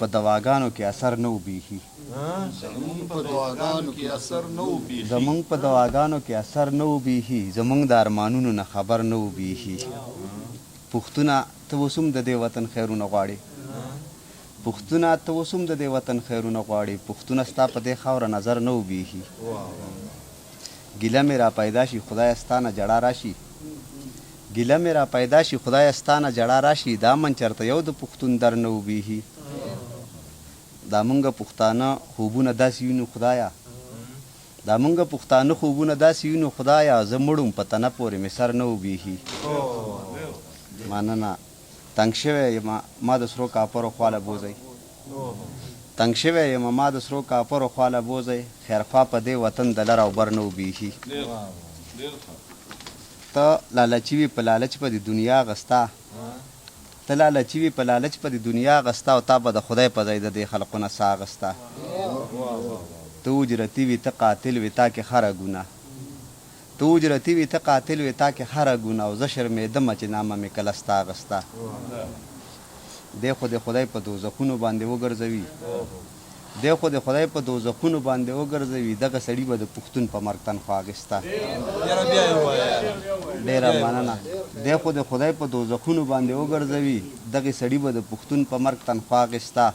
په دواګانو کې اثر نه وبېښي زمونږ په دعاګانو کې اثر نه وبېښي زمونږ په دواګانو کې اثر نه وبېښي زمونږ د ارمانونو نه خبر نه وبېښي پښتونه ته اوس هم د دې وطن خیرونه غواړې پښتونه ته اوس هم د دې وطن خیرونه غواړې پښتونه ستا په دې خاوره نظر نه وبېښي ګیله مې را پیدا شي خدایه ستا نه جړا راشي ګیله مې را پیدا شي خدایه ستا نه جړا راشي دا من چېرته یو د پښتون در نه وبېښي دا مونږه پښتانه خوبونه داسې وینو خدایا دا مونږه پښتانه خوبونه داسې وینو خدایا زه مړم په تنه پورې مې سر نه وبېښي مننه تنګ شوی یم ما د سرو کاپرو خواله بوځئ تنګ شوی یم ما د سرو کاپرو خواله بوځئ خیرخوا په دې وطن د لر او بر نه وبېښي ته لالچي وي په لالچ په د دنیا غستا ته لالچي وي په لالچ په د دنیا غستا او تا به د خدای په ځای د دې خلقو نه سا غستا ته اجرتي وي ته قاتل وي تا کې هره ګناه ته اجرتي وي ته قاتل وي تا کې هره ګناه او زه شرمېدمه چې نامه مې کله ستا غستا دی خو د خدای په دوزخونو باندې وګرځوي دی خو د خدای په دوزخونو باندې وګرځوي دغه سړي به د پښتون په مرګ تنخوا اخېسته ډېره مننه دی خو د خدای په دوزخونو باندې وګرځوي دغه سړي به د پښتون په مرګ تنخوا اخېسته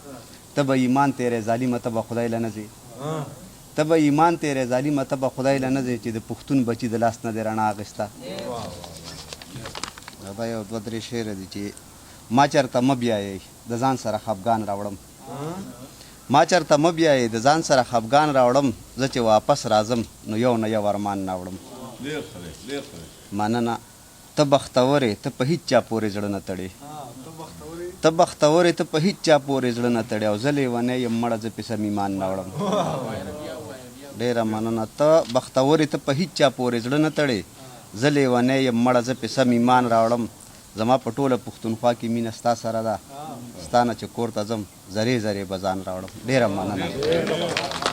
ته به ایمان تیرې ظالمه ته به خدای له نه ځې ته به ایمان تیرې ظالمه ته به خدای له نه ځې چې د پښتون بچي د لاس نه دې رڼا اخېسته دا یو دوه درې شعر دي چې ما چېرته مه بیایئ د ځان سره خفګان راوړم ما چېرته مه بیایئ د ځان سره خفګان راوړم زه چې واپس راځم نو یو نه یو ارمان راوړم مننه ته بختورې ته په هیڅ چا پورې زړه نه تړې ته بختورې ته په هیڅ چا پورې زړه نه تړې او زه لیونی یم مړه زه پې سم ایمان راوړم ډېره مننه ته بختورې ته په هیڅ چا پورې زړه نه تړې زه لیونی یم مړه زه پې سم ایمان راوړم زما په ټوله پښتونخوا کې مینه ستا سره ده ستا نه چې کور ته ځم زرې زرې به ځان راوړم ډېره مننه